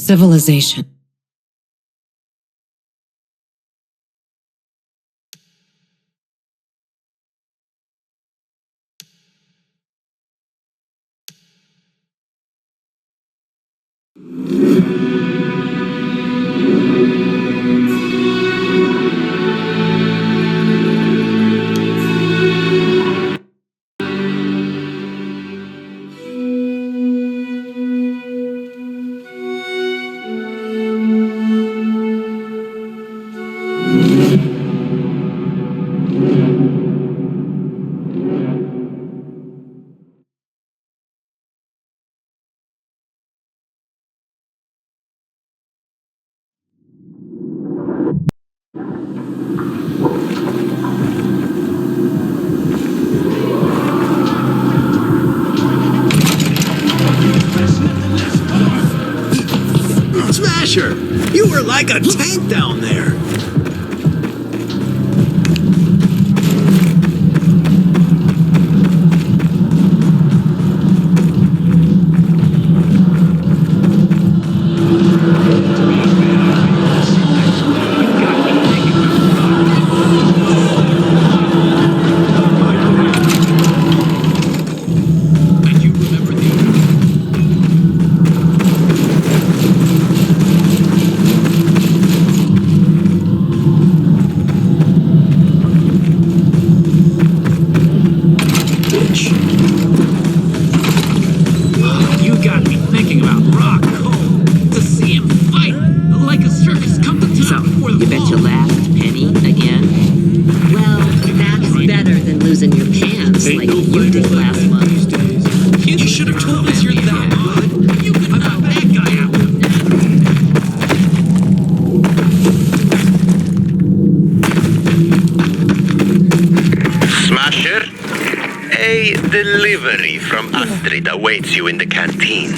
civilization. Smasher, you were like a tank down there. Awaits you in the canteen.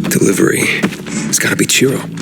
Delivery. It's gotta be Chiro.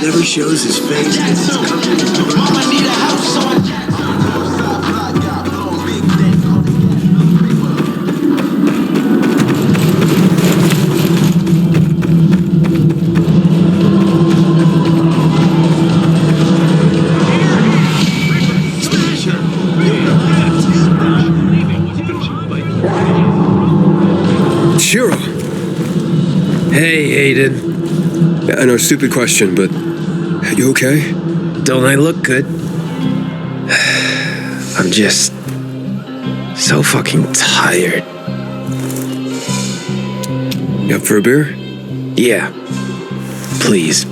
never shows his face. Chiro! Hey, Aiden. I know, stupid question, but you okay? Don't I look good? I'm just so fucking tired. You up for a beer? Yeah, please.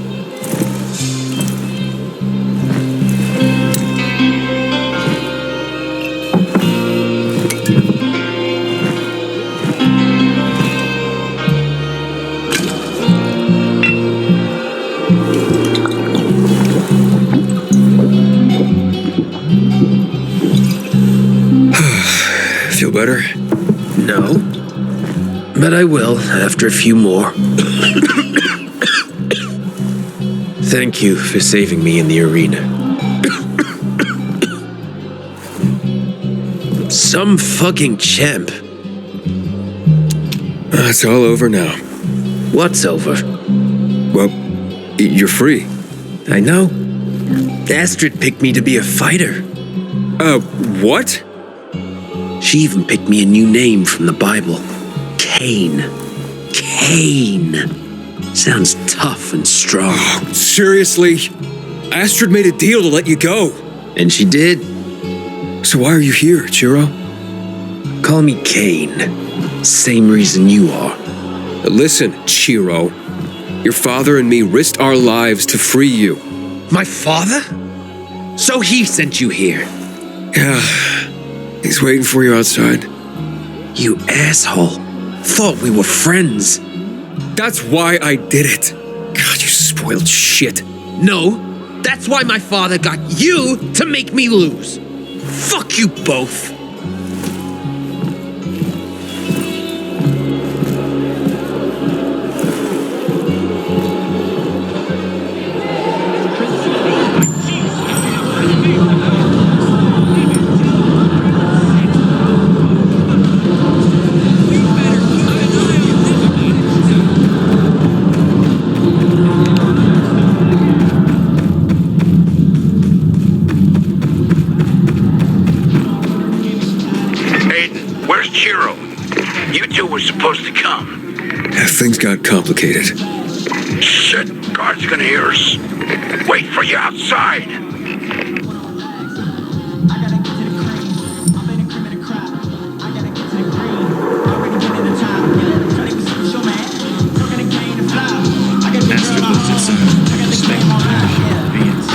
Feel better? No, but I will after a few more. Thank you for saving me in the arena. Some fucking champ. It's all over now. What's over? Well, you're free. I know. Astrid picked me to be a fighter. What? She even picked me a new name from the Bible. Cain. Cain. Sounds tough and strong. Seriously? Astrid made a deal to let you go. And she did. So why are you here, Chiro? Call me Cain. Same reason you are. Listen, Chiro. Your father and me risked our lives to free you. My father? So he sent you here. Yeah. He's waiting for you outside. You asshole. Thought we were friends. That's why I did it. God, you spoiled shit. No, that's why my father got you to make me lose. Fuck you both. Supposed to come. Things got complicated. Shit, guards are gonna hear us. Wait for you outside. Astrid lives inside. Respect convenience.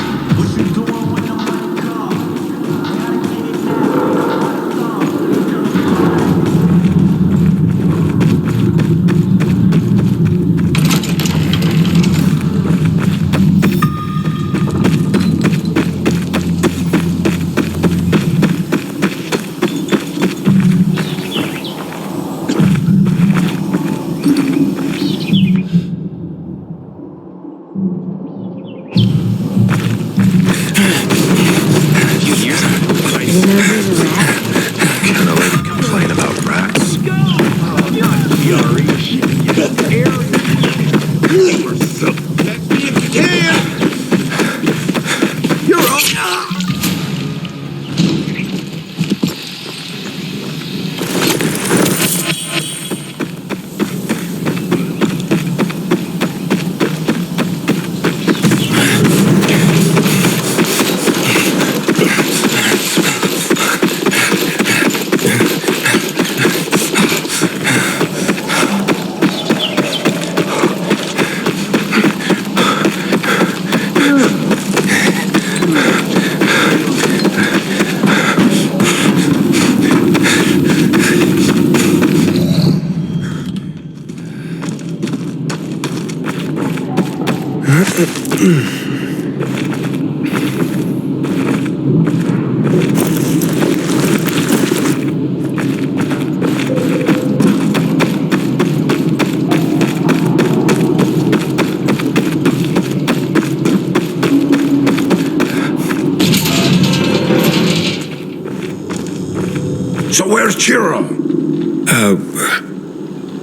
So where's Chiro?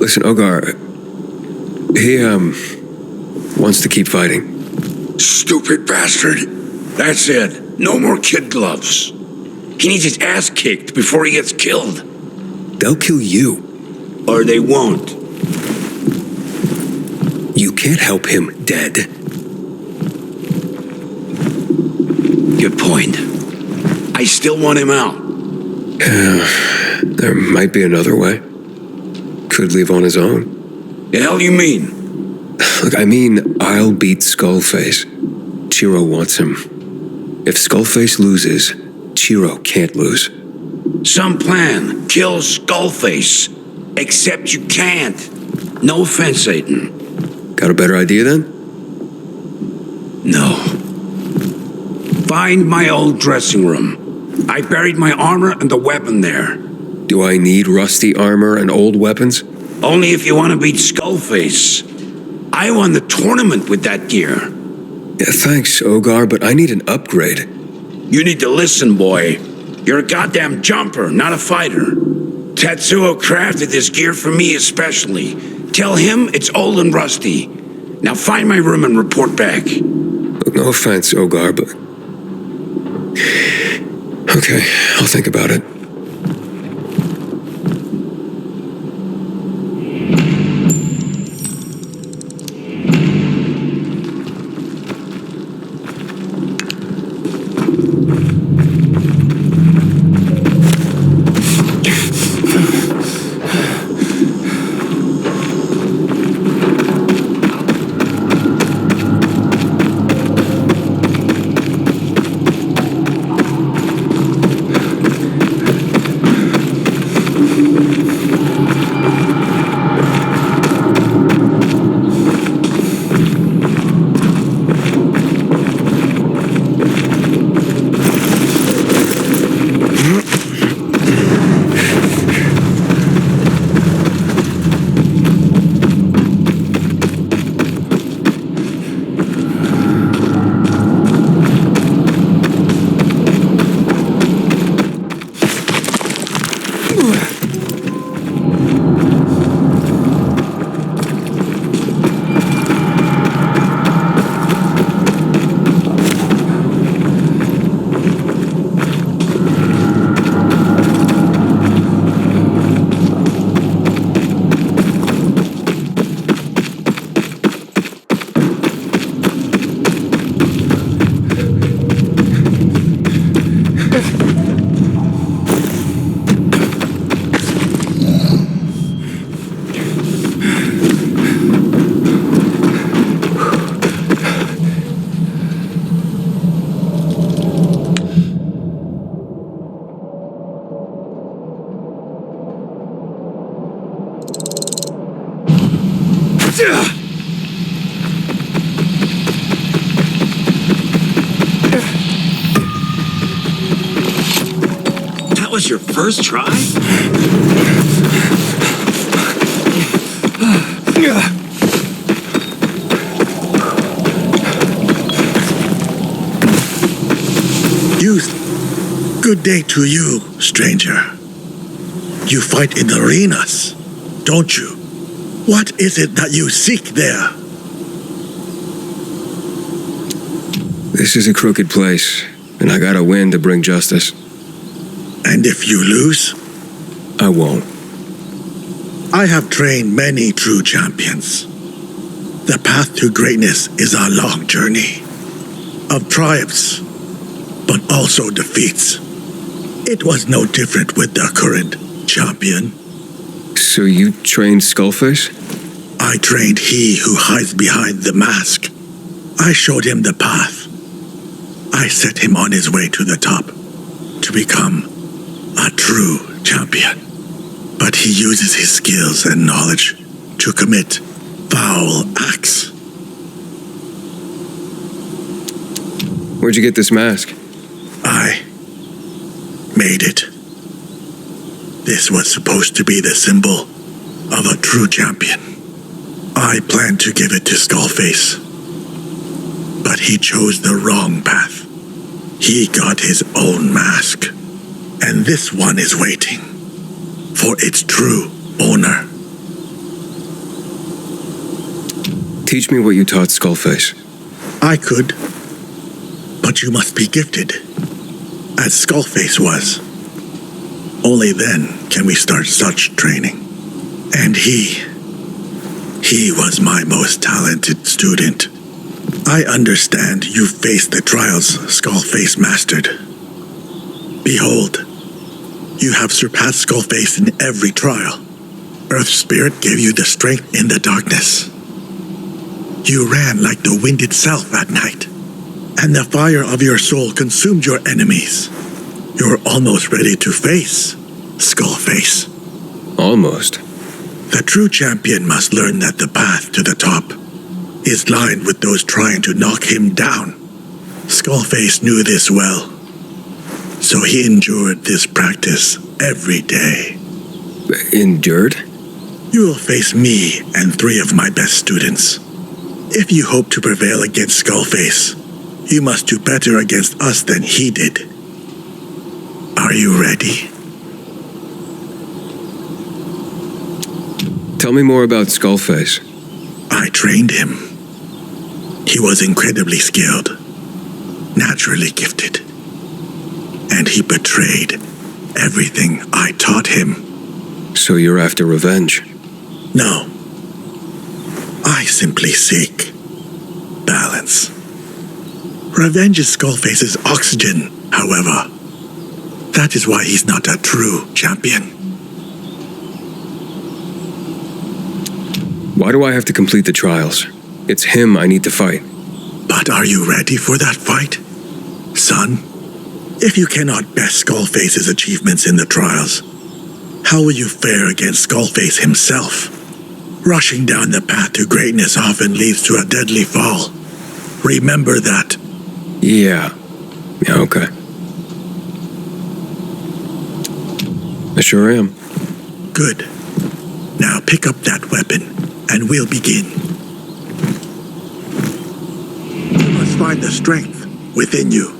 Listen, Ogar, he, wants to keep fighting. Stupid bastard. That's it. No more kid gloves. He needs his ass kicked before he gets killed. They'll kill you. Or they won't. You can't help him dead. Good point. I still want him out. There might be another way. Could leave on his own. The hell you mean? Look, I mean, I'll beat Skullface. Chiro wants him. If Skullface loses, Chiro can't lose. Some plan. Kill Skullface. Except you can't. No offense, Satan. Got a better idea then? No. Find my old dressing room. I buried my armor and the weapon there. Do I need rusty armor and old weapons? Only if you want to beat Skullface. I won the tournament with that gear. Yeah, thanks, Ogar, but I need an upgrade. You need to listen, boy. You're a goddamn jumper, not a fighter. Tetsuo crafted this gear for me especially. Tell him it's old and rusty. Now find my room and report back. Look, no offense, Ogar, but... Okay, I'll think about it. That was your first try? Youth, good day to you, stranger. You fight in arenas, don't you? What is it that you seek there? This is a crooked place, and I gotta win to bring justice. And if you lose? I won't. I have trained many true champions. The path to greatness is a long journey of triumphs, but also defeats. It was no different with the current champion. So you trained Skullface? I trained he who hides behind the mask. I showed him the path. I set him on his way to the top, to become a true champion. But he uses his skills and knowledge to commit foul acts. Where'd you get this mask? I made it. This was supposed to be the symbol of a true champion. I planned to give it to Skullface, but he chose the wrong path. He got his own mask, and this one is waiting. for its true owner. Teach me what you taught Skullface. I could, but you must be gifted, as Skullface was. Only then can we start such training. And he was my most talented student. I understand you faced the trials Skullface mastered. Behold, you have surpassed Skullface in every trial. Earth Spirit gave you the strength in the darkness. You ran like the wind itself at night, and the fire of your soul consumed your enemies. You're almost ready to face Skullface. Almost. The true champion must learn that the path to the top is lined with those trying to knock him down. Skullface knew this well, so he endured this practice every day. Endured? You will face me and 3 of my best students. If you hope to prevail against Skullface, you must do better against us than he did. Are you ready? Tell me more about Skullface. I trained him. He was incredibly skilled, naturally gifted, and he betrayed everything I taught him. So you're after revenge? No. I simply seek balance. Revenge is Skullface's oxygen, however. That is why he's not a true champion. Why do I have to complete the trials? It's him I need to fight. But are you ready for that fight, son? If you cannot best Skullface's achievements in the trials, how will you fare against Skullface himself? Rushing down the path to greatness often leads to a deadly fall. Remember that. Yeah, okay. I sure am. Good. Now pick up that weapon, and we'll begin. You must find the strength within you.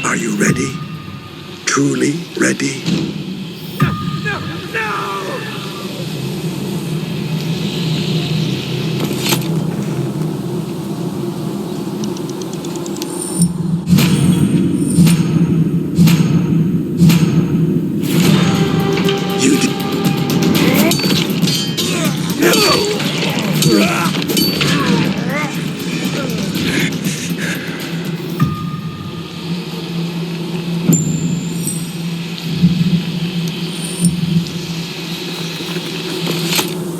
Are you ready? Truly ready?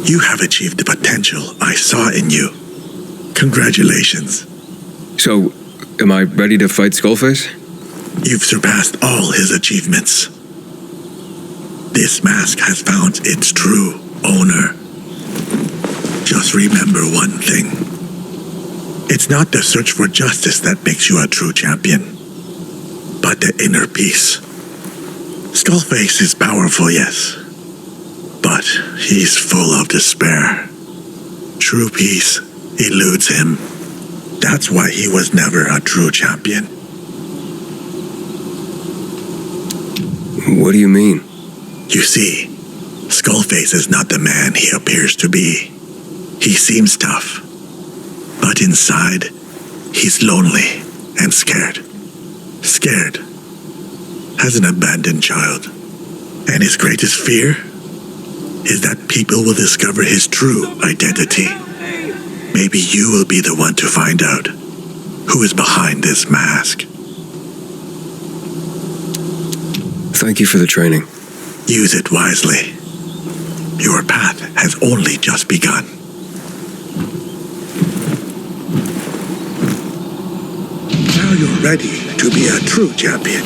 You have achieved the potential I saw in you. Congratulations. So, am I ready to fight Skullface? You've surpassed all his achievements. This mask has found its true owner. Just remember one thing. It's not the search for justice that makes you a true champion, but the inner peace. Skullface is powerful, yes, but he's full of despair. True peace eludes him. That's why he was never a true champion. What do you mean? You see, Skullface is not the man he appears to be. He seems tough, but inside, he's lonely and scared. Scared as an abandoned child. And his greatest fear is that people will discover his true identity. Maybe you will be the one to find out who is behind this mask. Thank you for the training. Use it wisely. Your path has only just begun. Now you're ready to be a true champion.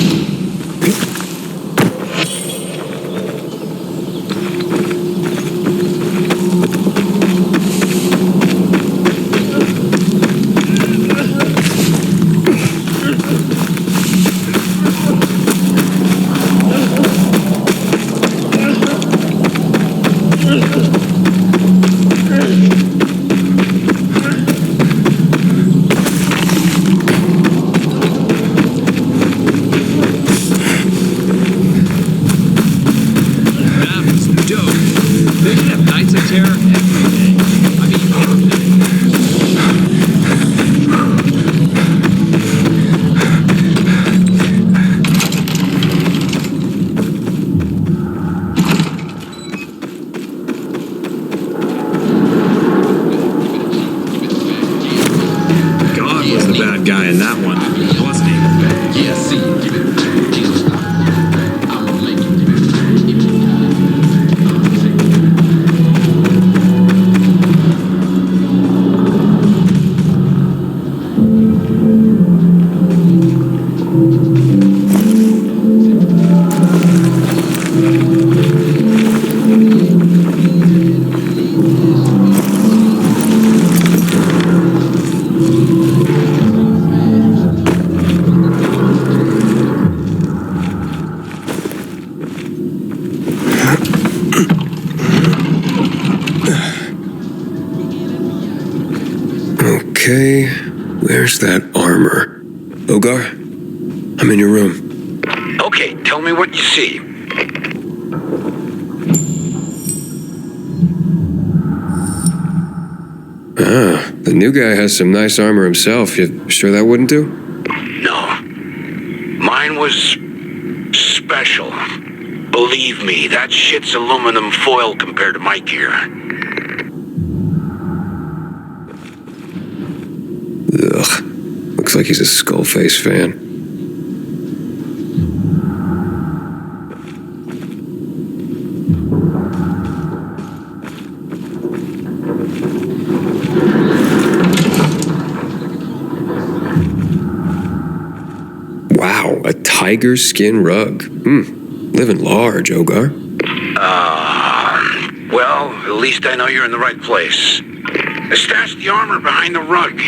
There's that armor. Ogar, I'm in your room. Okay, tell me what you see. Ah, the new guy has some nice armor himself. You sure that wouldn't do? No. Mine was special. Believe me, that shit's aluminum foil compared to my gear. Ugh. Looks like he's a Skullface fan. Wow, a tiger skin rug. Living large, Ogar. Well, at least I know you're in the right place. Stash the armor behind the rug.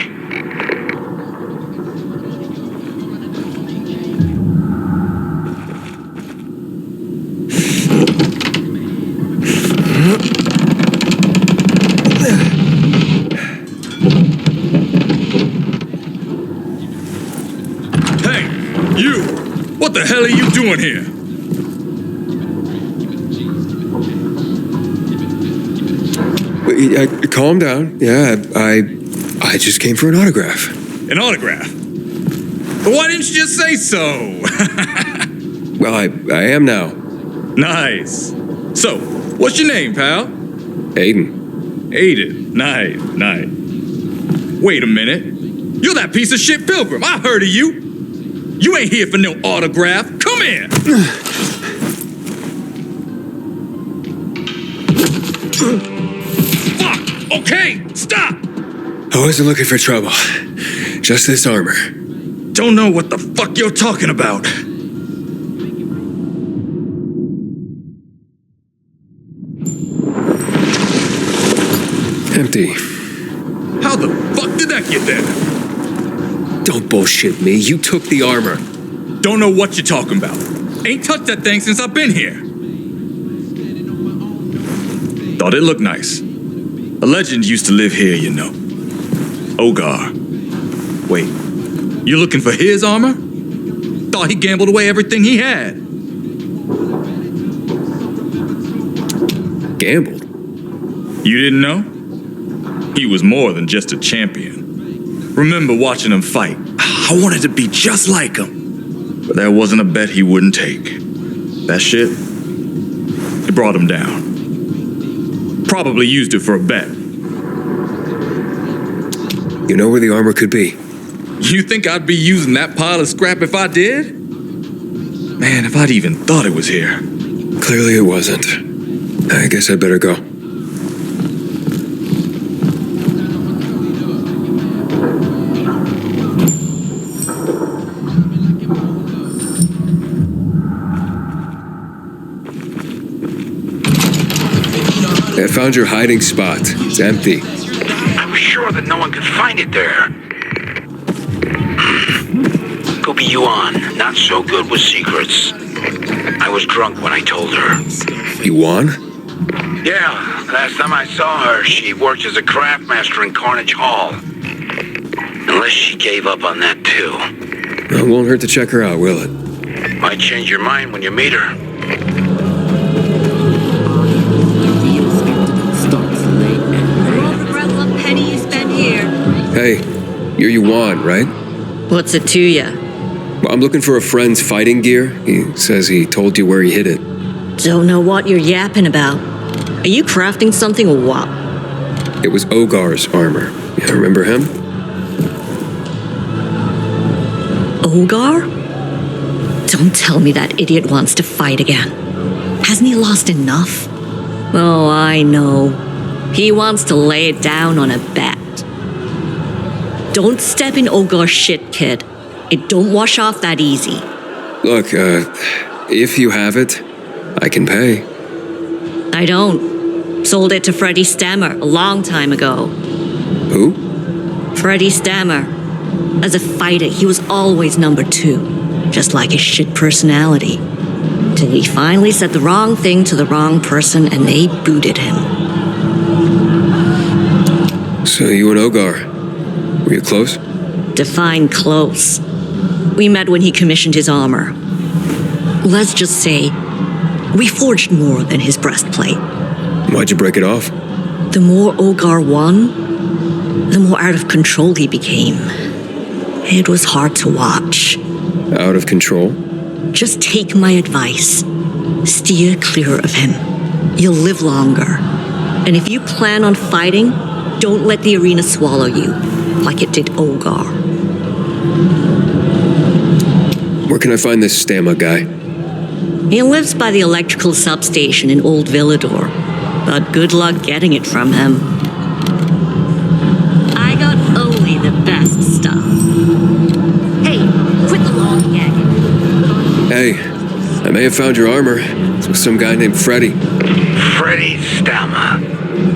Hey, you! What the hell are you doing here? Calm down. Yeah, I just came for an autograph. An autograph? But why didn't you just say so? Well, I am now. Nice. So, what's your name, pal? Aiden. Aiden. Nice. Wait a minute. You're that piece of shit pilgrim. I heard of you. You ain't here for no autograph. Come here. Fuck. Okay, stop. I wasn't looking for trouble. Just this armor. Don't know what the fuck you're talking about. Empty. How the fuck did that get there? Don't bullshit me. You took the armor. Don't know what you're talking about. Ain't touched that thing since I've been here. Thought it looked nice. A legend used to live here, you know. Ogar. Wait, you looking for his armor? Thought he gambled away everything he had. Gambled? You didn't know? He was more than just a champion. Remember watching him fight. I wanted to be just like him. But there wasn't a bet he wouldn't take. That shit, it brought him down. Probably used it for a bet. You know where the armor could be? You think I'd be using that pile of scrap if I did? Man, if I'd even thought it was here. Clearly it wasn't. I guess I better go. I found your hiding spot. It's empty. I was sure that no one could find it there. Goopy Yuan, not so good with secrets. I was drunk when I told her. You won? Yeah, last time I saw her, she worked as a craftmaster in Carnage Hall. Unless she gave up on that too. It won't hurt to check her out, will it? Might change your mind when you meet her. Hey, you're Yuan, right? What's it to ya? Well, I'm looking for a friend's fighting gear. He says he told you where he hid it. Don't know what you're yapping about. Are you crafting something or what? It was Ogar's armor. You remember him? Ogar? Don't tell me that idiot wants to fight again. Hasn't he lost enough? Oh, I know. He wants to lay it down on a bet. Don't step in Ogar's shit, kid. It don't wash off that easy. Look, if you have it, I can pay. I don't. Sold it to Freddie Stammer a long time ago. Who? Freddie Stammer. As a fighter, he was always number 2. Just like his shit personality. Till he finally said the wrong thing to the wrong person and they booted him. So you and Ogar, were you close? Define close. We met when he commissioned his armor. Let's just say, we forged more than his breastplate. Why'd you break it off? The more Ogar won, the more out of control he became. It was hard to watch. Out of control? Just take my advice. Steer clear of him. You'll live longer. And if you plan on fighting, don't let the arena swallow you, like it did Ogar. Where can I find this Stamma guy? He lives by the electrical substation in Old Villador, but good luck getting it from him. I got only the best stuff. Hey, quit the long gagging. Hey, I may have found your armor. It's with some guy named Freddy. Freddy Stamma.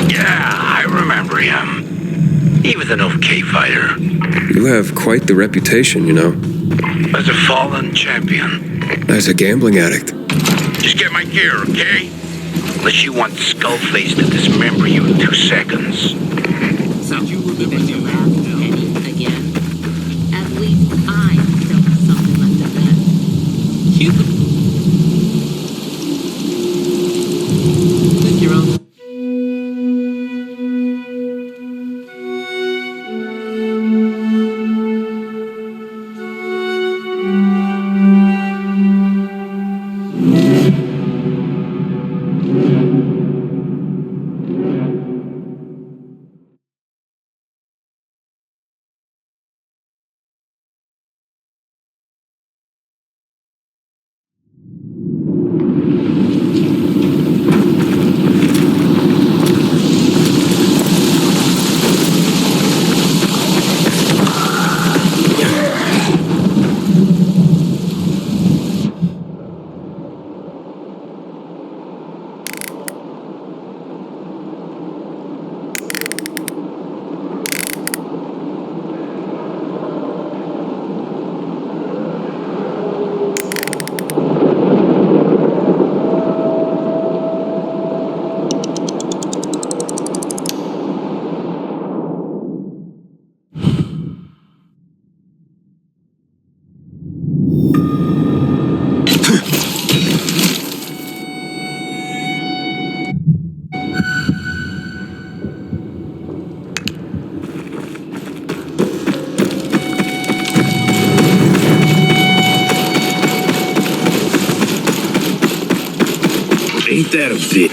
Yeah, I remember him. He was an okay fighter. You have quite the reputation, you know. As a fallen champion. As a gambling addict. Just get my gear, okay? Unless you want Skullface to dismember you in 2 seconds. Did you remember the American Penny again. At least I still have something left to bet. Think you're on. Ain't that a bit?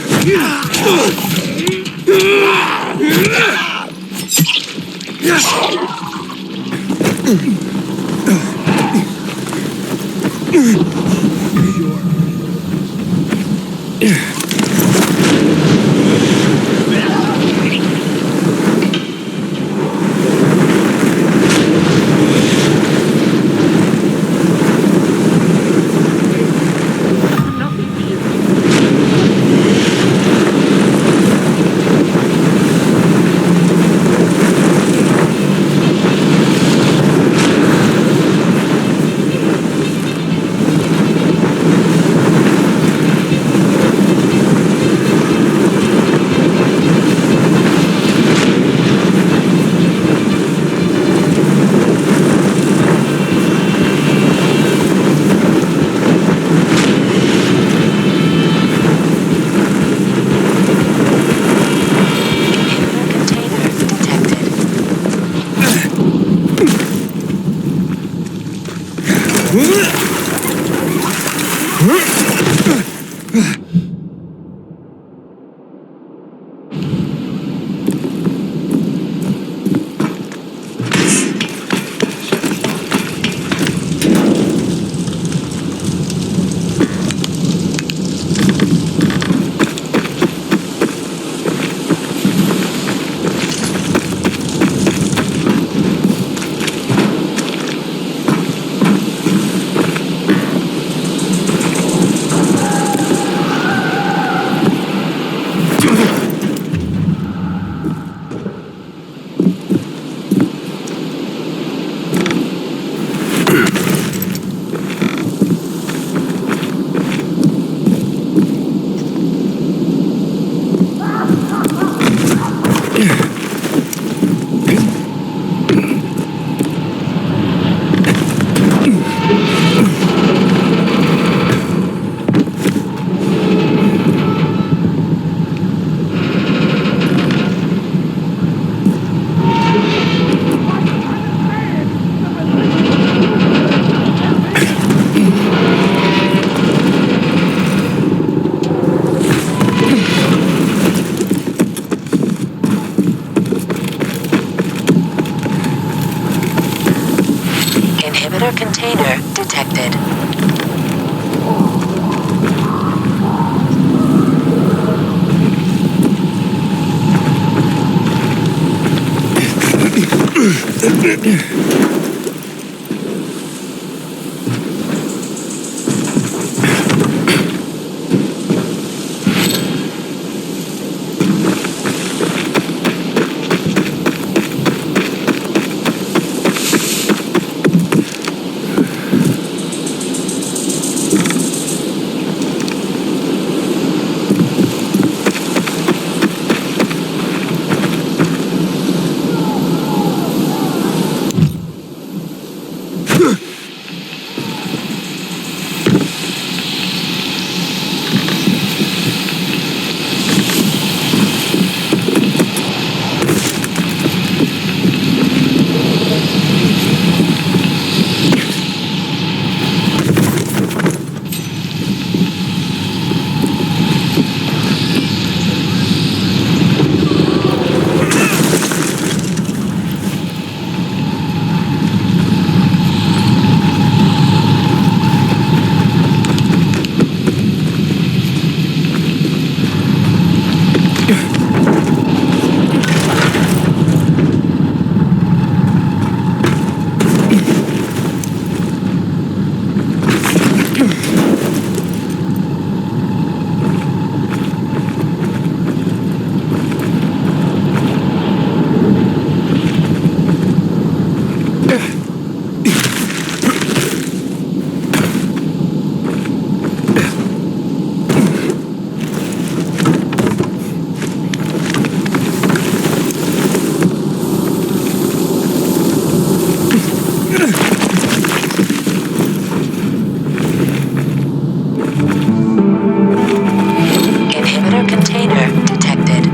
Inhibitor container detected.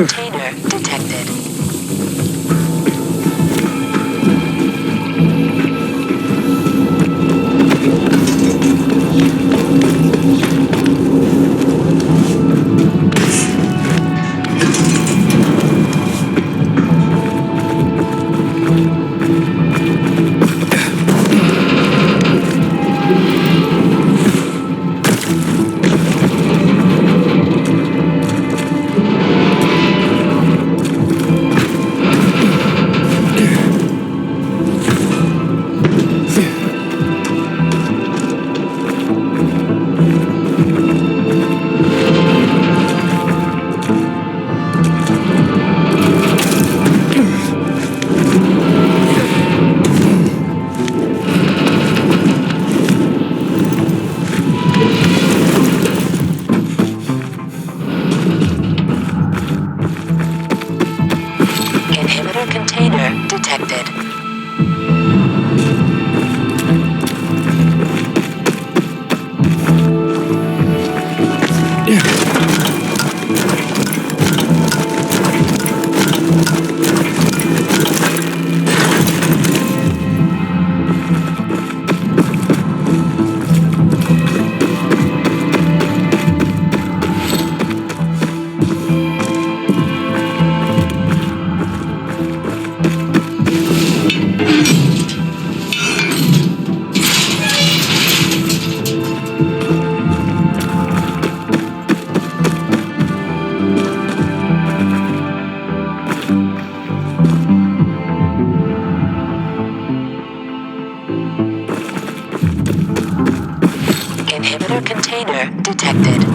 container detected. Inhibitor container detected. Inhibitor container detected.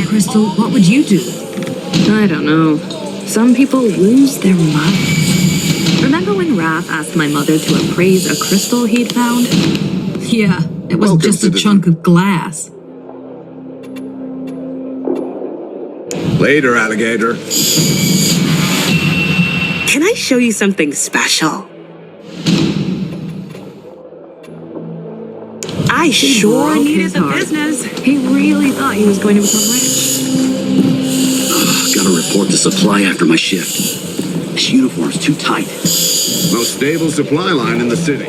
Crystal, what would you do? I don't know. Some people lose their minds. Remember when Raph asked my mother to appraise a crystal he'd found? Yeah, it was just a chunk of glass. Later, alligator. Can I show you something special? I sure needed the business. He really thought he was going to become rich. Gotta report the supply after my shift. This uniform's too tight. Most stable supply line in the city.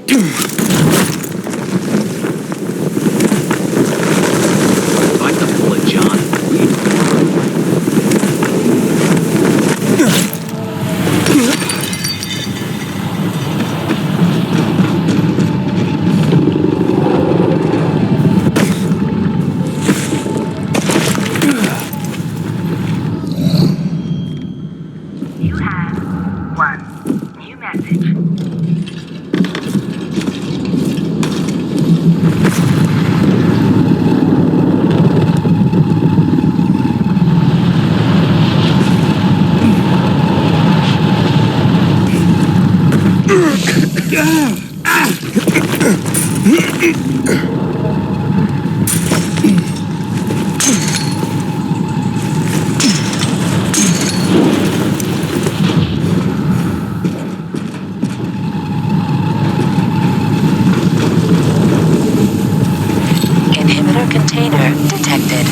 Bite the bullet, John. You have one new message. Inhibitor container detected.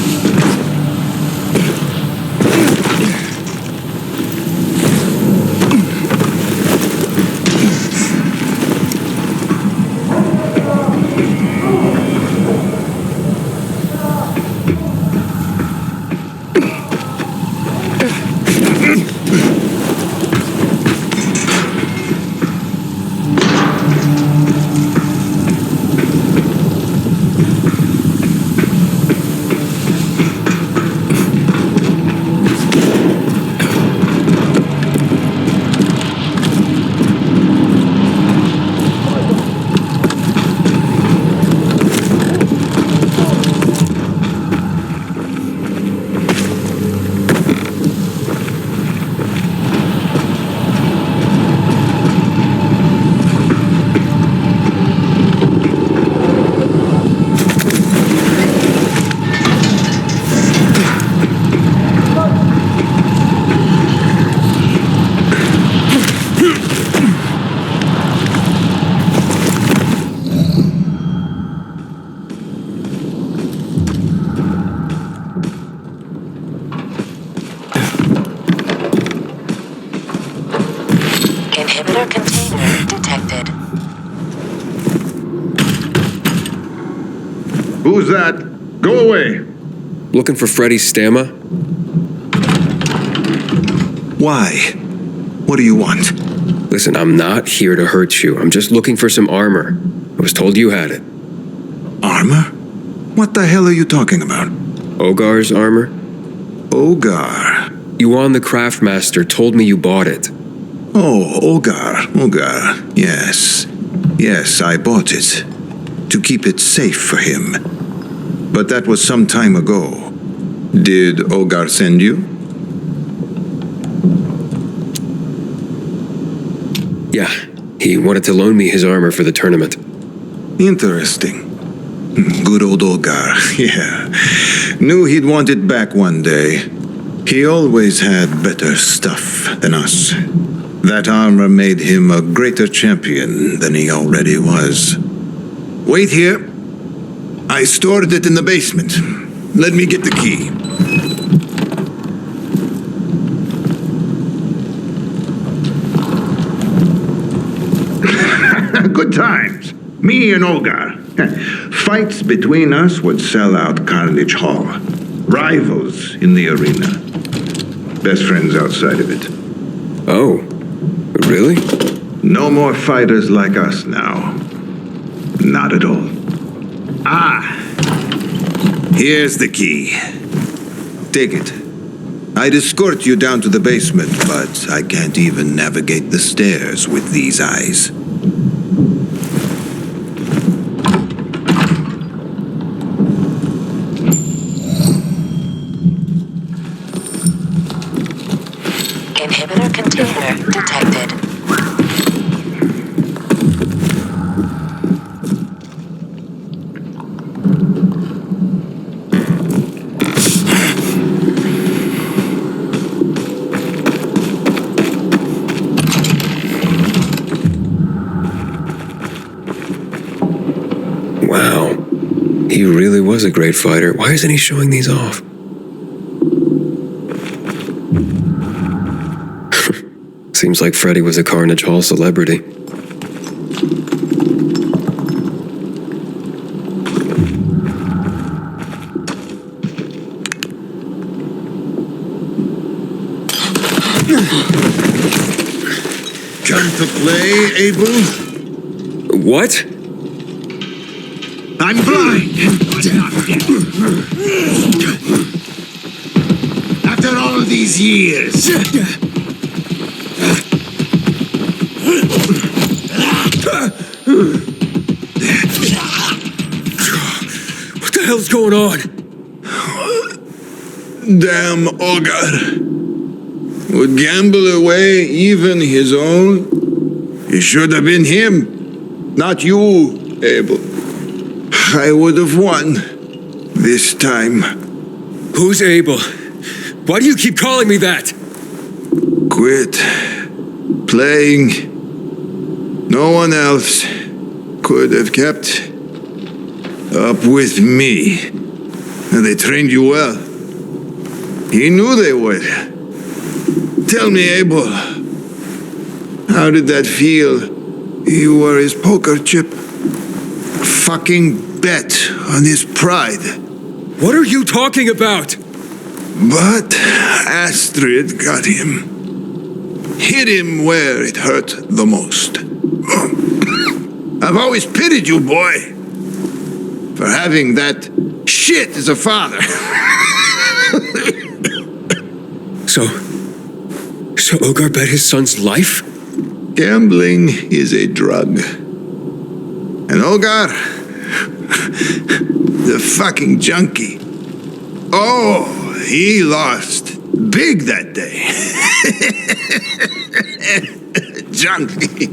Inhibitor container detected. Who's that? Go away. Looking for Freddy Stamma? Why? What do you want? Listen, I'm not here to hurt you. I'm just looking for some armor. I was told you had it. Armor? What the hell are you talking about? Ogar's armor? Ogar. Yuan the Craftmaster told me you bought it. Oh, Ogar. Yes. Yes, I bought it. To keep it safe for him. But that was some time ago. Did Ogar send you? Yeah, he wanted to loan me his armor for the tournament. Interesting. Good old Ogar, yeah. Knew he'd want it back one day. He always had better stuff than us. That armor made him a greater champion than he already was. Wait here. I stored it in the basement. Let me get the key. Good times. Me and Ogar. Fights between us would sell out Carnage Hall. Rivals in the arena. Best friends outside of it. Oh, really? No more fighters like us now. Not at all. Here's the key. Take it. I'd escort you down to the basement, but I can't even navigate the stairs with these eyes. Inhibitor container detected. Wow. He really was a great fighter. Why isn't he showing these off? Seems like Freddy was a Carnage Hall celebrity. learn to play, Abel? What? I'm blind. After all these years. What the hell's going on? Damn Ogar. Would gamble away even his own? It should have been him, not you, Abel. I would have won this time. Who's Abel? Why do you keep calling me that? Quit playing. No one else could have kept up with me. And they trained you well. He knew they would. Tell me, Abel, how did that feel? You were his poker chip. Fucking bet on his pride. What are you talking about? But Astrid got him. Hit him where it hurt the most. I've always pitied you, boy, for having that shit as a father. So Ogar bet his son's life? Gambling is a drug. And Ogar, the fucking junkie. Oh, he lost big that day. Junkie.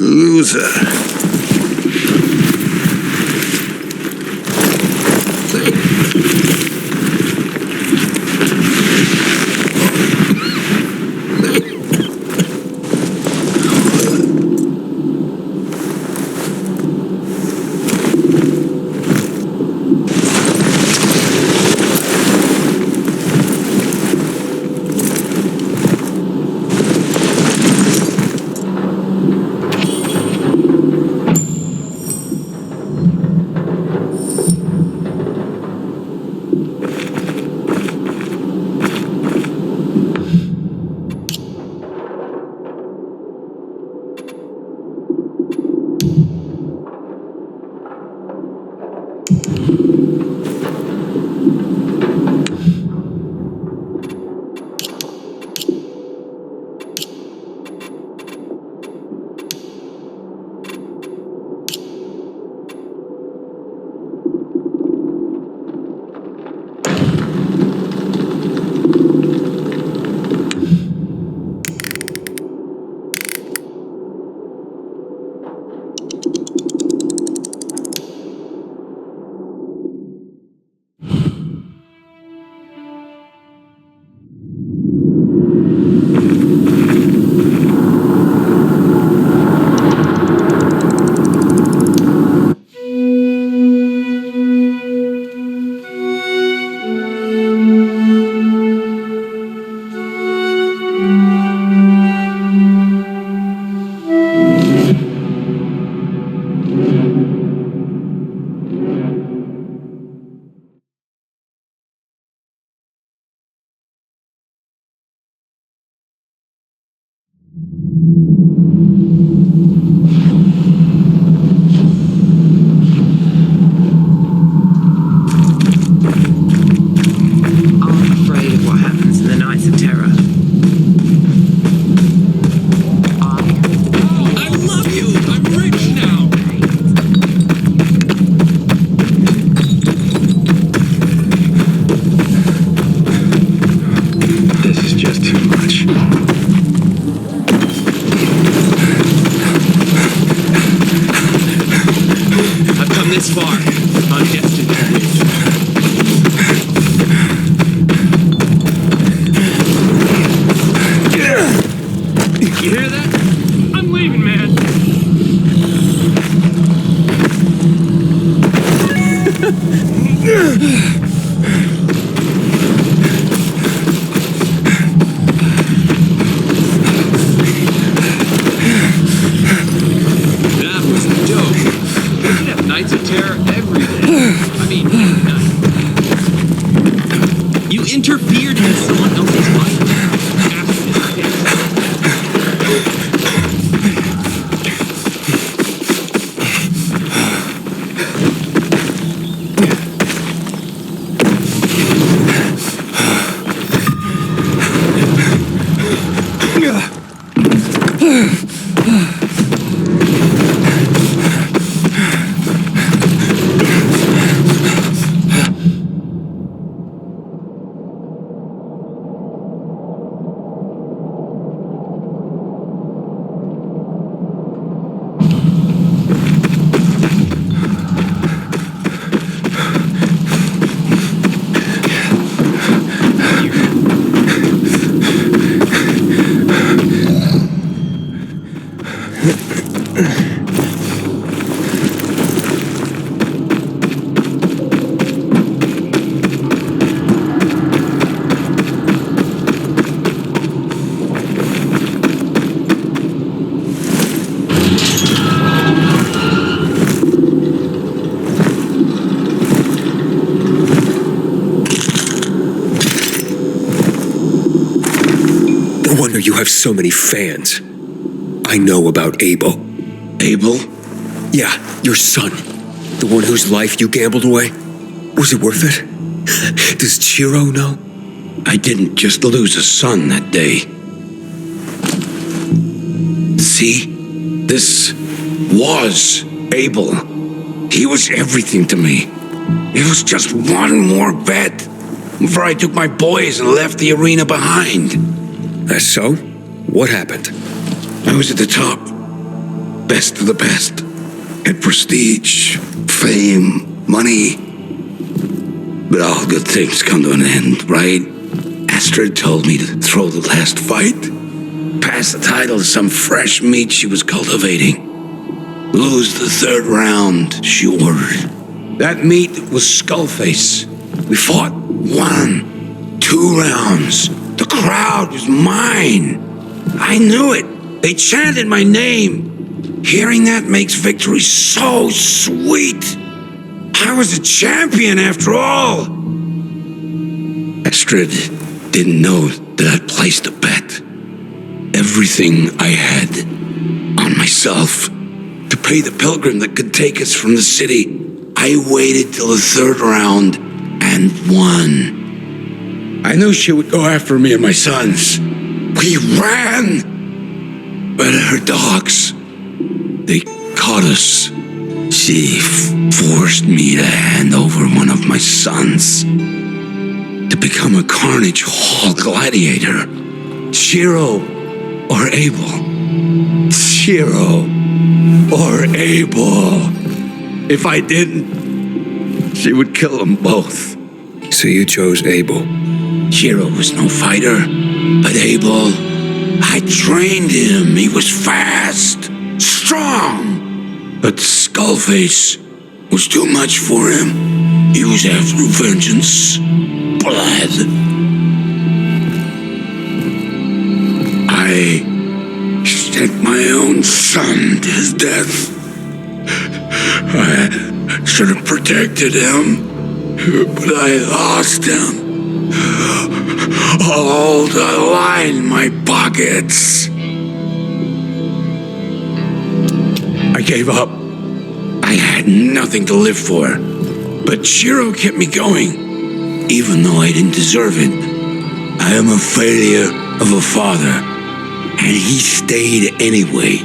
Loser. You interfered in someone else's life. wonder you have so many fans. I know about Abel. Abel? Yeah, your son. The one whose life you gambled away. Was it worth it? Does Chiro know? I didn't just lose a son that day. See? This was Abel. He was everything to me. It was just one more bet before I took my boys and left the arena behind. That's so? What happened? I was at the top. Best of the best. Had prestige, fame, money. But all good things come to an end, right? Astrid told me to throw the last fight. Pass the title to some fresh meat she was cultivating. Lose the third round, she ordered. That meat was Skullface. We fought 1, 2 rounds. The crowd was mine. I knew it. They chanted my name. Hearing that makes victory so sweet. I was a champion after all. Astrid didn't know that I'd placed a bet. Everything I had on myself to pay the pilgrim that could take us from the city. I waited till the third round and won. I knew she would go after me and my sons. We ran! But her dogs, they caught us. She forced me to hand over one of my sons to become a Carnage Hall gladiator. Chiro or Abel. Chiro or Abel. If I didn't, she would kill them both. So you chose Abel. Chiro was no fighter, but Abel, I trained him. He was fast, strong. But Skullface was too much for him. He was after vengeance, blood. I sent my own son to his death. I should have protected him, but I lost him. All to line my pockets. I gave up. I had nothing to live for. But Chiro kept me going, even though I didn't deserve it. I am a failure of a father, and he stayed anyway.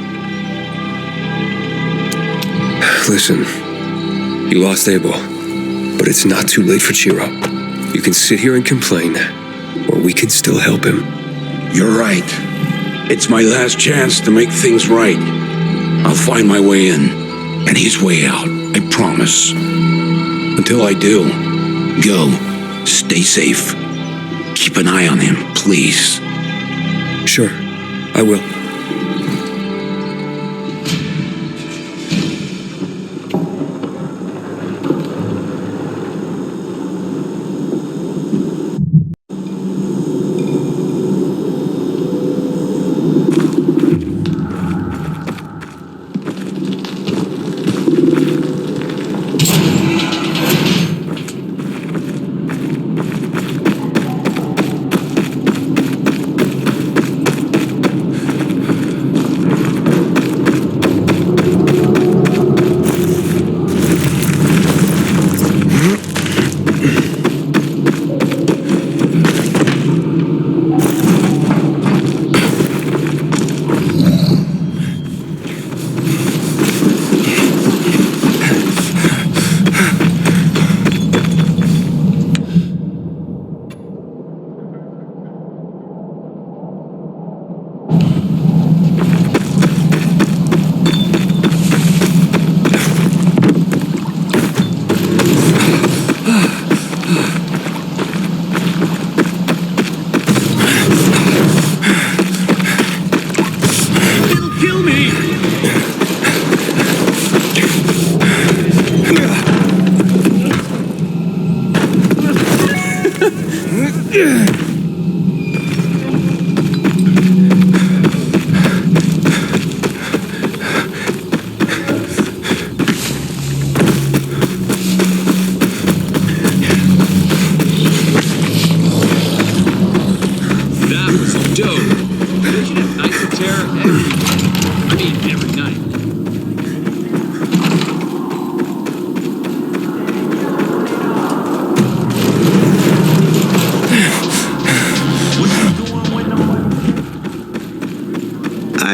Listen, you lost Abel, but it's not too late for Chiro. You can sit here and complain, or we can still help him. You're right. It's my last chance to make things right. I'll find my way in, and his way out, I promise. Until I do, go. Stay safe. Keep an eye on him, please. Sure, I will.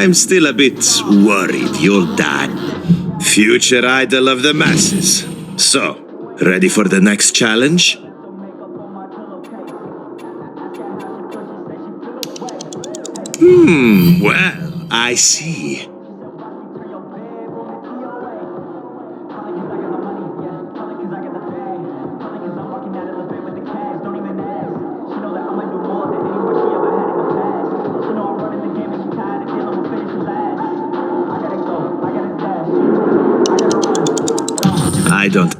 I'm still a bit worried you'll die. Future idol of the masses. So, ready for the next challenge? Well, I see. I don't.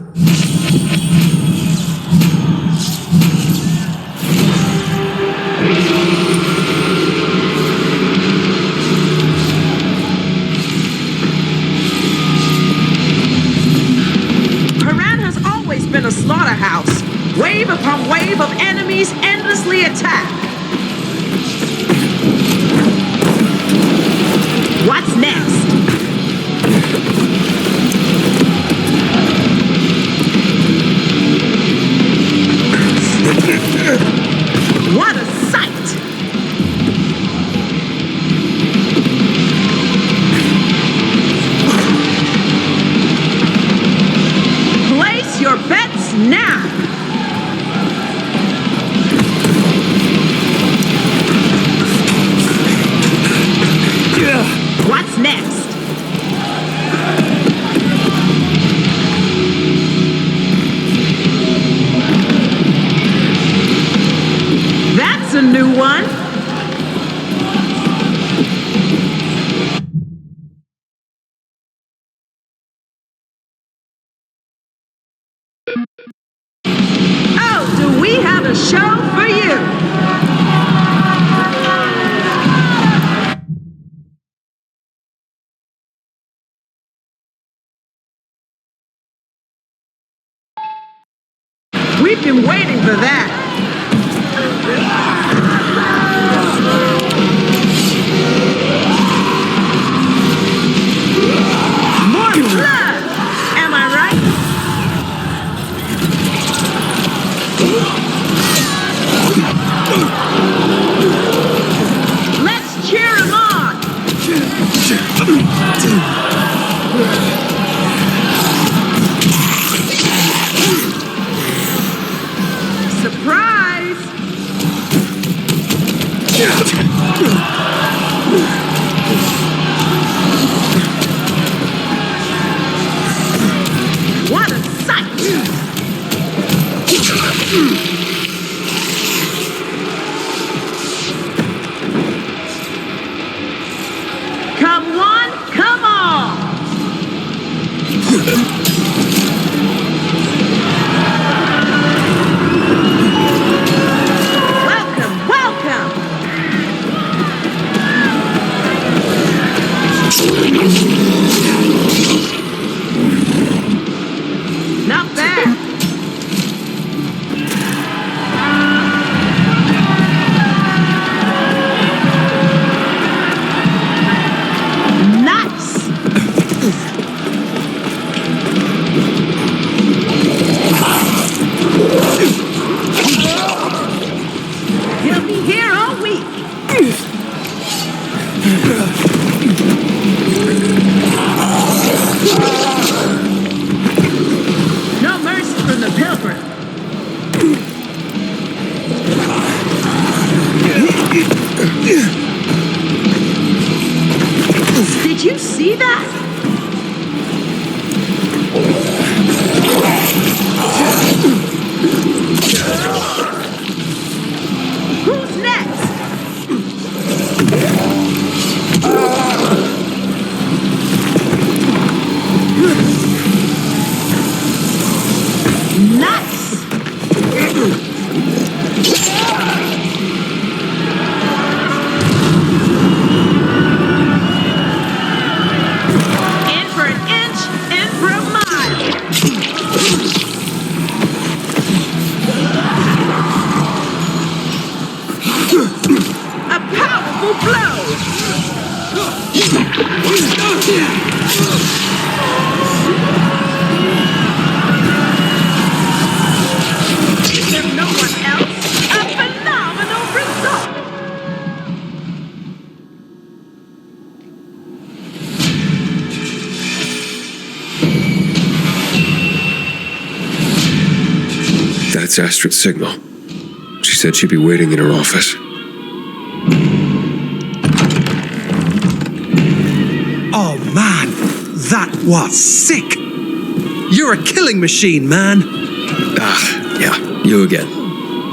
Harran has always been a slaughterhouse. Wave upon wave of enemies endlessly attack. What's next? What a sight! Place your bets now! What's next? That's a new one. Oh, do we have a show for you? We've been waiting for that. More blood! Am I right? Let's cheer him on! Surprise! What a sight! Come one, come all! Welcome, welcome! Not bad. Nice. That's Astrid's signal. She said she'd be waiting in her office. Oh man, that was sick! You're a killing machine, man! Yeah, you again.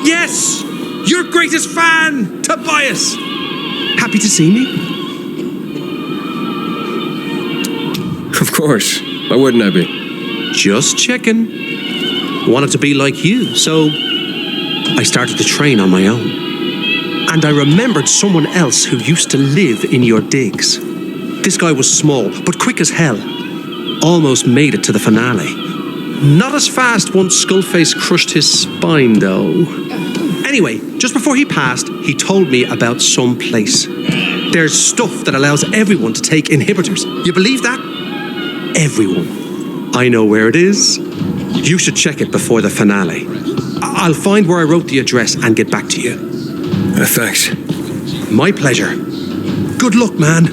Yes! Your greatest fan, Tobias! Happy to see me? Of course. Why wouldn't I be? Just checking. Wanted to be like you, so I started to train on my own. And I remembered someone else who used to live in your digs. This guy was small, but quick as hell. Almost made it to the finale. Not as fast once Skullface crushed his spine, though. Anyway, just before he passed, he told me about some place. There's stuff that allows everyone to take inhibitors. You believe that? Everyone. I know where it is. You should check it before the finale. I'll find where I wrote the address and get back to you. Thanks. My pleasure. Good luck, man.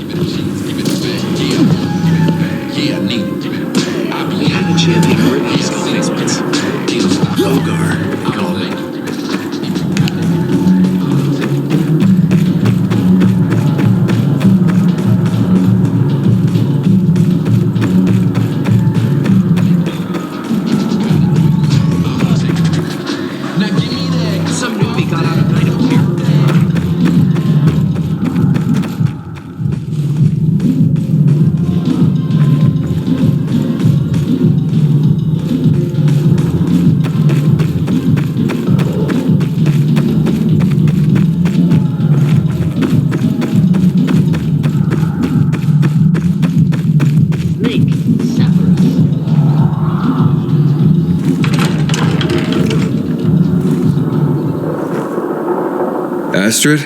Astrid?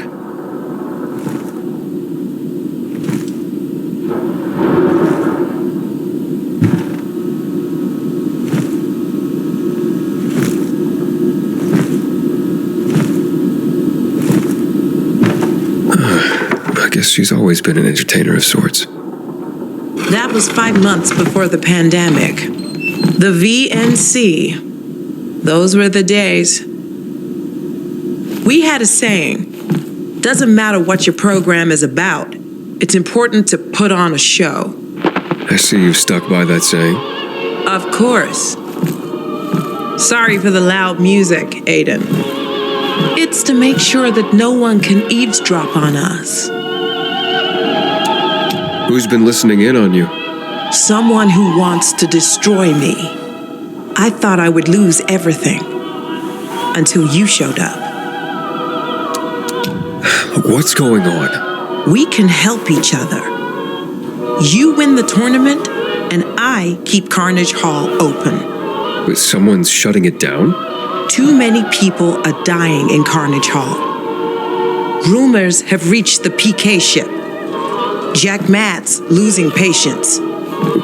I guess she's always been an entertainer of sorts. That was 5 months before the pandemic. The VNC. Those were the days. We had a saying, doesn't matter what your program is about, it's important to put on a show. I see you've stuck by that saying. Of course. Sorry for the loud music, Aiden. It's to make sure that no one can eavesdrop on us. Who's been listening in on you? Someone who wants to destroy me. I thought I would lose everything until you showed up. What's going on? We can help each other. You win the tournament, and I keep Carnage Hall open. Wait, someone's shutting it down? Too many people are dying in Carnage Hall. Rumors have reached the PK ship. Jack Matt's losing patience.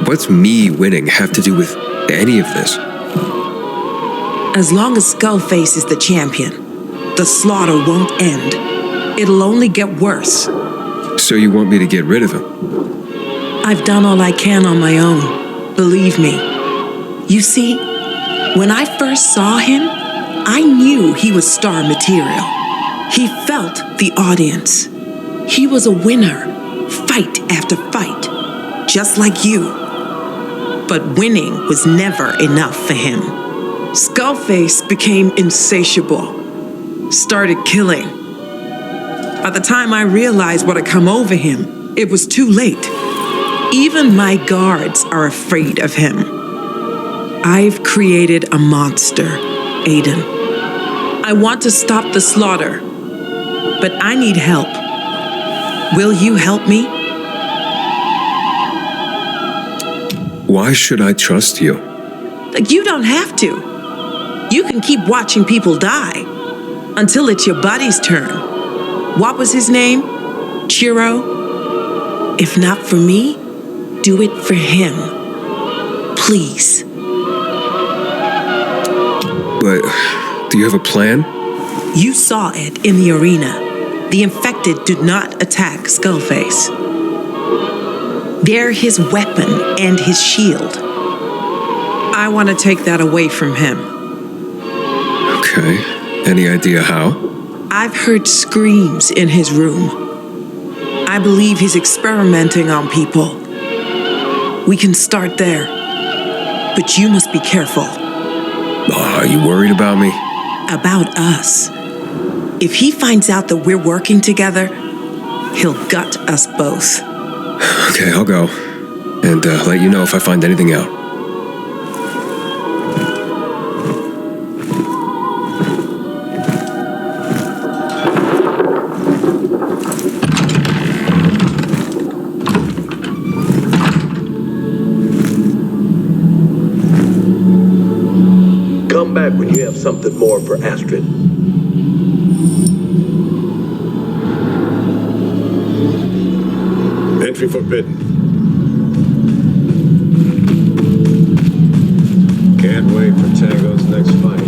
What's me winning have to do with any of this? As long as Skullface is the champion, the slaughter won't end. It'll only get worse. So you want me to get rid of him? I've done all I can on my own. Believe me. You see, when I first saw him, I knew he was star material. He felt the audience. He was a winner, fight after fight, just like you. But winning was never enough for him. Skullface became insatiable, started killing. By the time I realized what had come over him, it was too late. Even my guards are afraid of him. I've created a monster, Aiden. I want to stop the slaughter, but I need help. Will you help me? Why should I trust you? You don't have to. You can keep watching people die until it's your buddy's turn. What was his name? Chiro? If not for me, do it for him. Please. But do you have a plan? You saw it in the arena. The infected do not attack Skullface. They're his weapon and his shield. I want to take that away from him. Okay. Any idea how? I've heard screams in his room. I believe he's experimenting on people. We can start there. But you must be careful. Are you worried about me? About us. If he finds out that we're working together, he'll gut us both. Okay, I'll go. And let you know if I find anything out. Come back when you have something more for Astrid. Entry forbidden. Can't wait for Tango's next fight.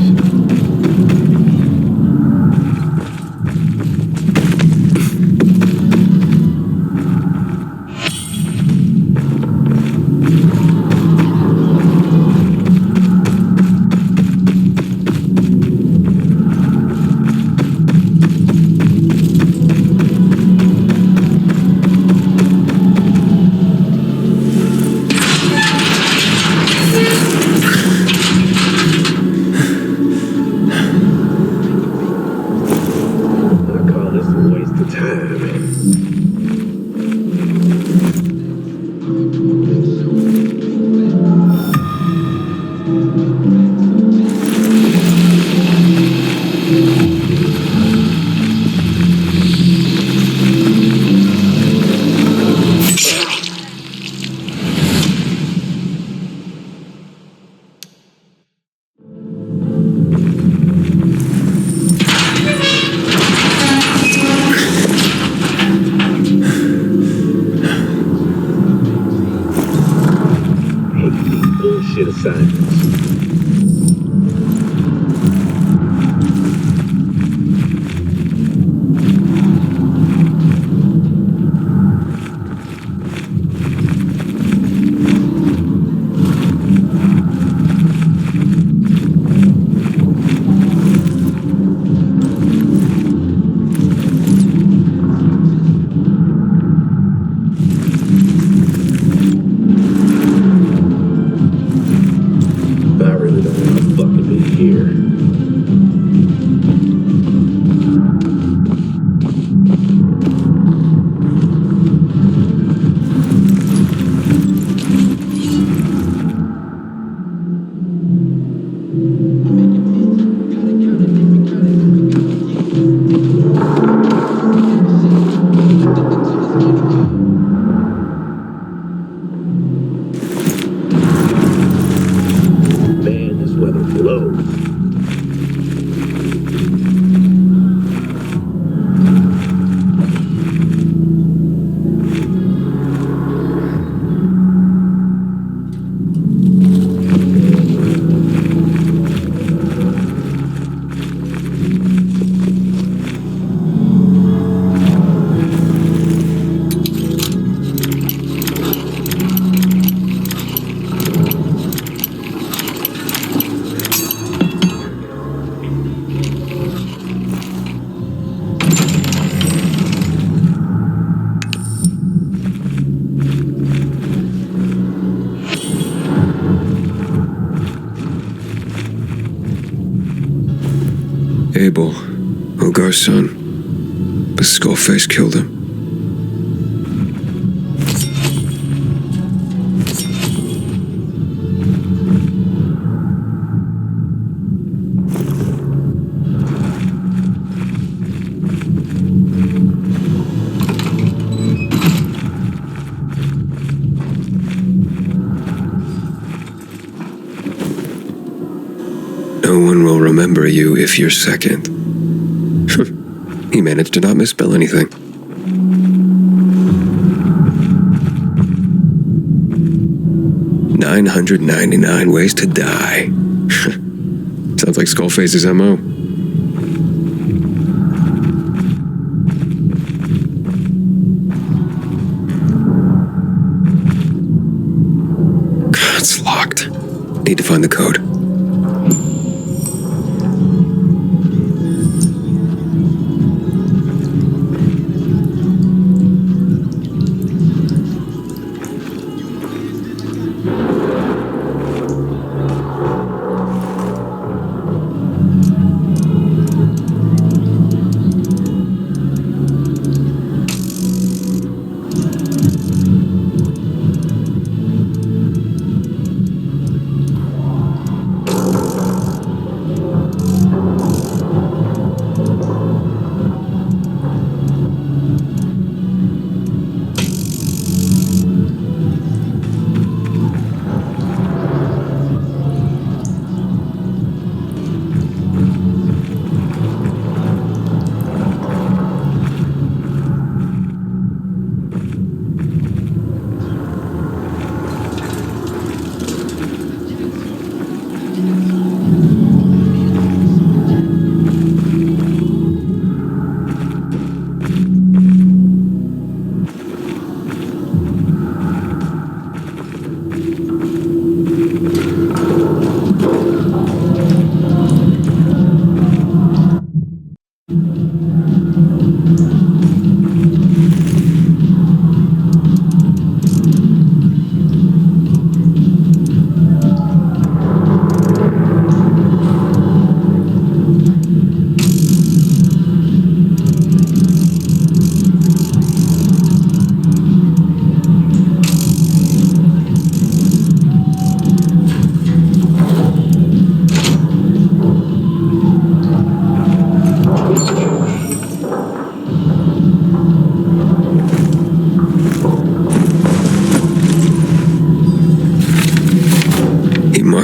Abel, Ogar's son. But Skullface killed him. No one will remember you if you're second. He managed to not misspell anything. "999 ways to die." Sounds like Skullface's MO. It's locked. Need to find the code.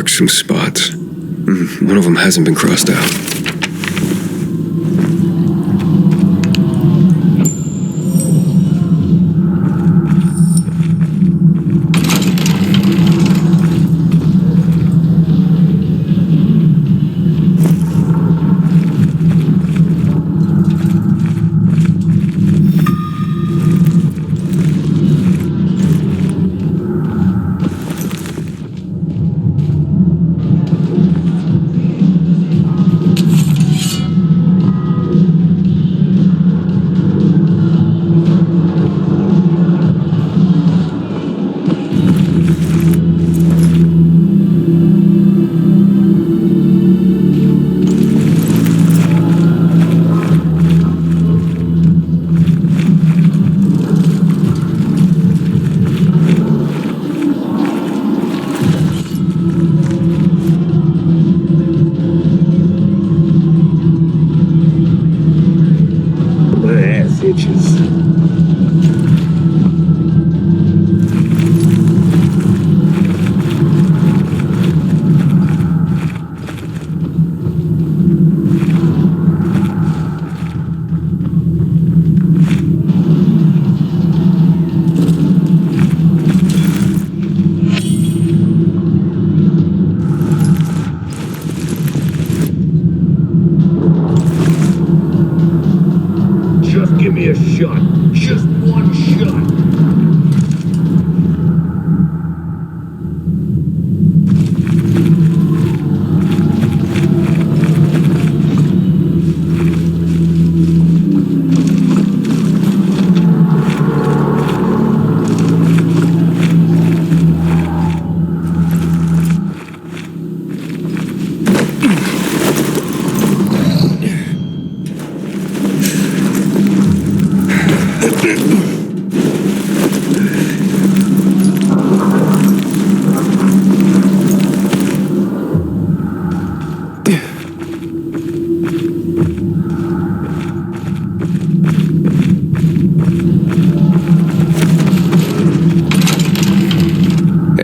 marked some spots. One of them hasn't been crossed out.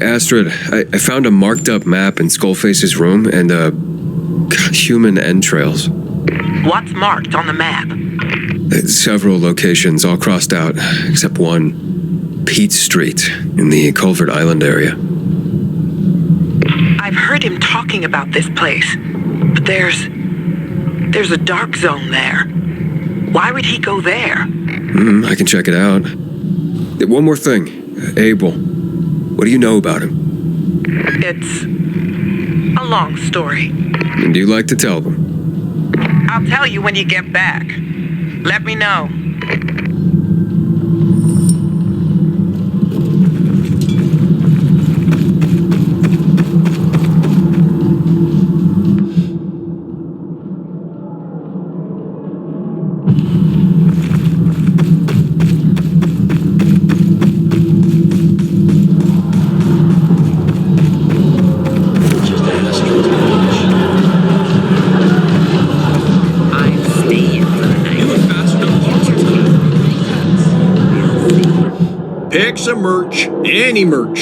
Astrid, I found a marked up map in Skullface's room and human entrails. What's marked on the map? Several locations all crossed out, except one. Pete Street in the Culvert Island area. I've heard him talking about this place, but there's a dark zone there. Why would he go there? I can check it out. One more thing. Abel. What do you know about him? It's a long story. And do you like to tell them? I'll tell you when you get back. Let me know. Pick some merch, any merch.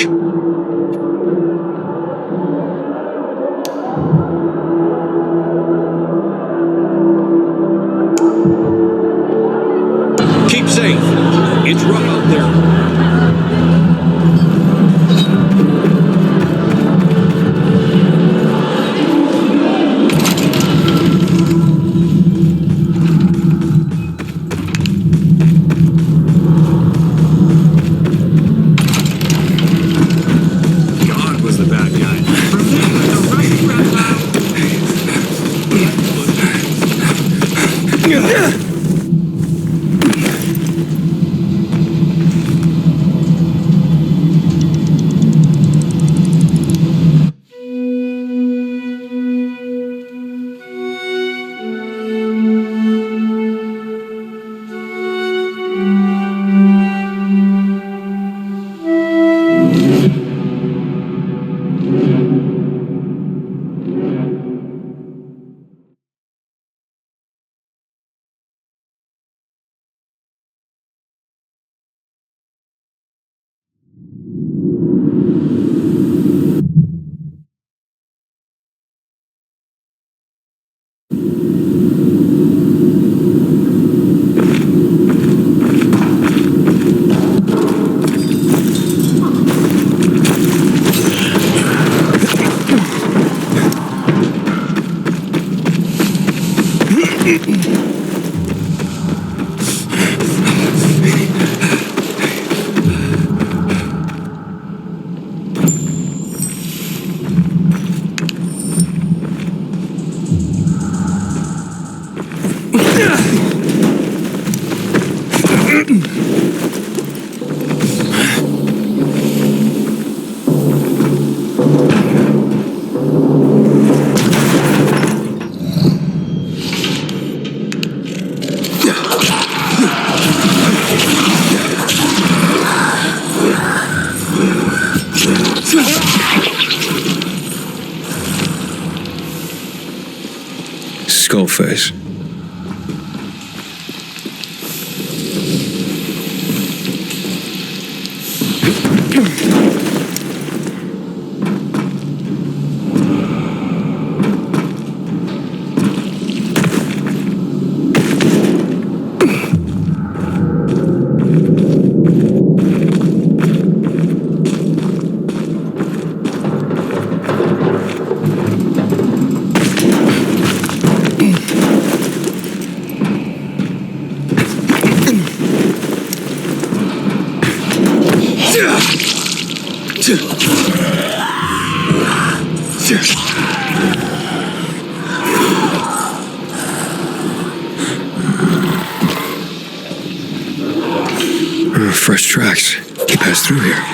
Keep safe. It's rough out there. Skullface. Fresh tracks. He passed through here.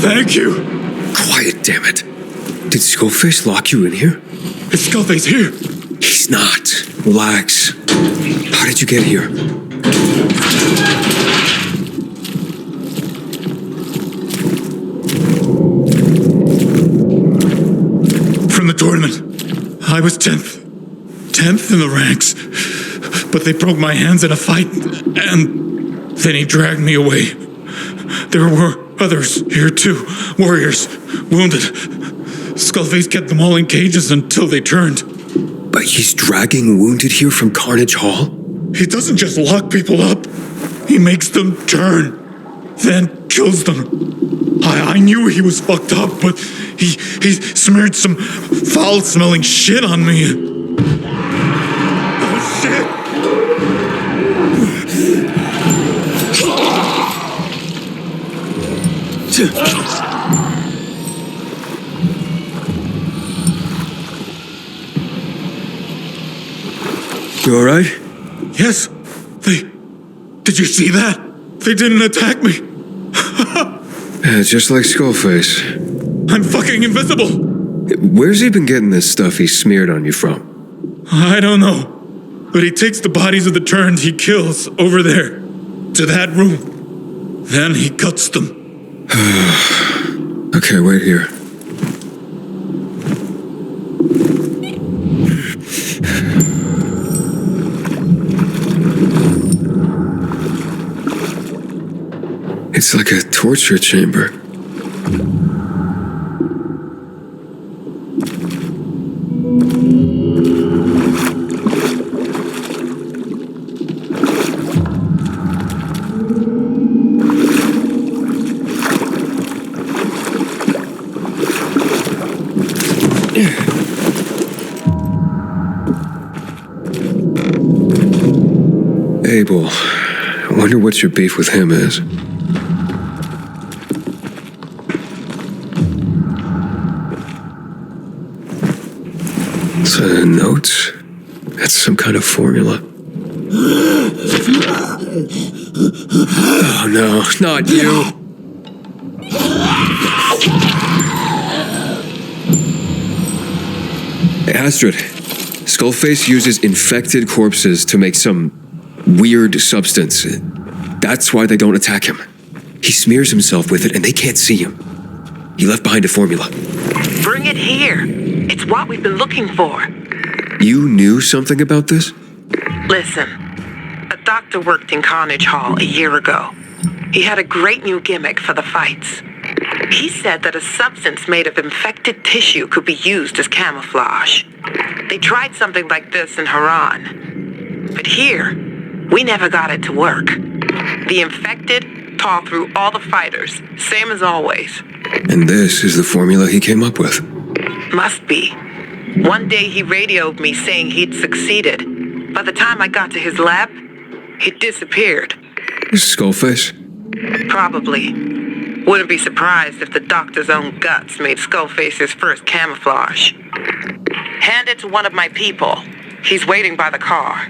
Thank you. Quiet, damn it. Did Skullface lock you in here? Is Skullface here? He's not. Relax. How did you get here? From the tournament. I was 10th. 10th in the ranks. But they broke my hands in a fight, and then he dragged me away. There were others here too. Warriors. Wounded. Skullface kept them all in cages until they turned. But he's dragging wounded here from Carnage Hall? He doesn't just lock people up. He makes them turn. Then kills them. I knew he was fucked up, but he smeared some foul-smelling shit on me. Oh, shit! You alright? Yes. Did you see that? They didn't attack me. Yeah, just like Skullface. I'm fucking invisible. Where's he been getting this stuff he smeared on you from? I don't know. But he takes the bodies of the turned he kills over there, to that room. Then he cuts them. Okay, wait here. It's like a torture chamber. Abel, I wonder what your beef with him is. So, notes? That's some kind of formula. Oh no, not you! Astrid, Skullface uses infected corpses to make some weird substance. That's why they don't attack him. He smears himself with it and they can't see him. He left behind a formula. Bring it here. It's what we've been looking for. You knew something about this? Listen, a doctor worked in Carnage Hall a year ago. He had a great new gimmick for the fights. He said that a substance made of infected tissue could be used as camouflage. They tried something like this in Harran. But here, we never got it to work. The infected tore through all the fighters, same as always. And this is the formula he came up with. Must be. One day he radioed me saying he'd succeeded. By the time I got to his lab, he'd disappeared. Skullface? Probably. Wouldn't be surprised if the doctor's own guts made Skullface's first camouflage. Hand it to one of my people. He's waiting by the car.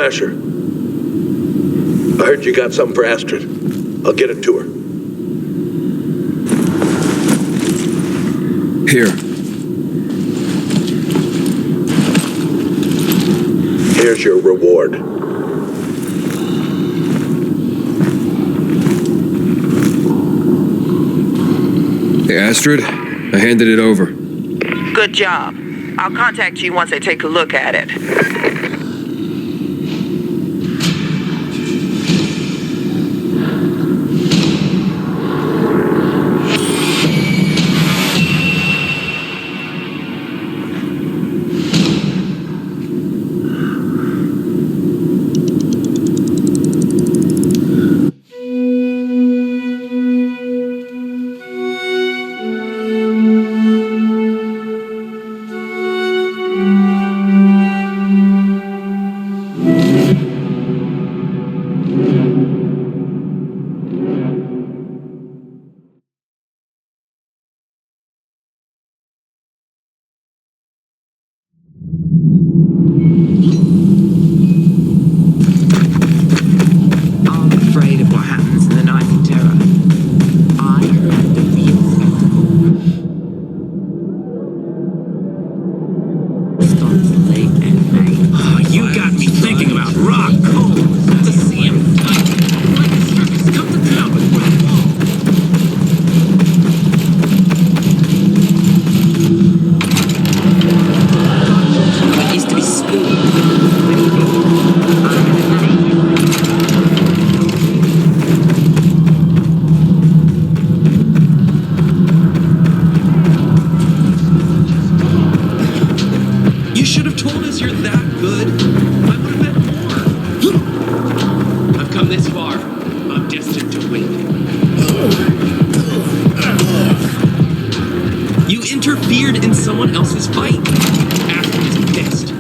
Asher. I heard you got something for Astrid. I'll get it to her. Here. Here's your reward. Hey, Astrid, I handed it over. Good job. I'll contact you once I take a look at it. I'm afraid of what happens in the night of terror. I heard the real spectacle starts late at night. Oh, you got me thinking about Rock Cole. To see him fight, like a circus come to town before the wall. It used to be school. You should have told us you're that good. I would have bet more. I've come this far. I'm destined to win. You interfered in someone else's fight. Astrid is pissed.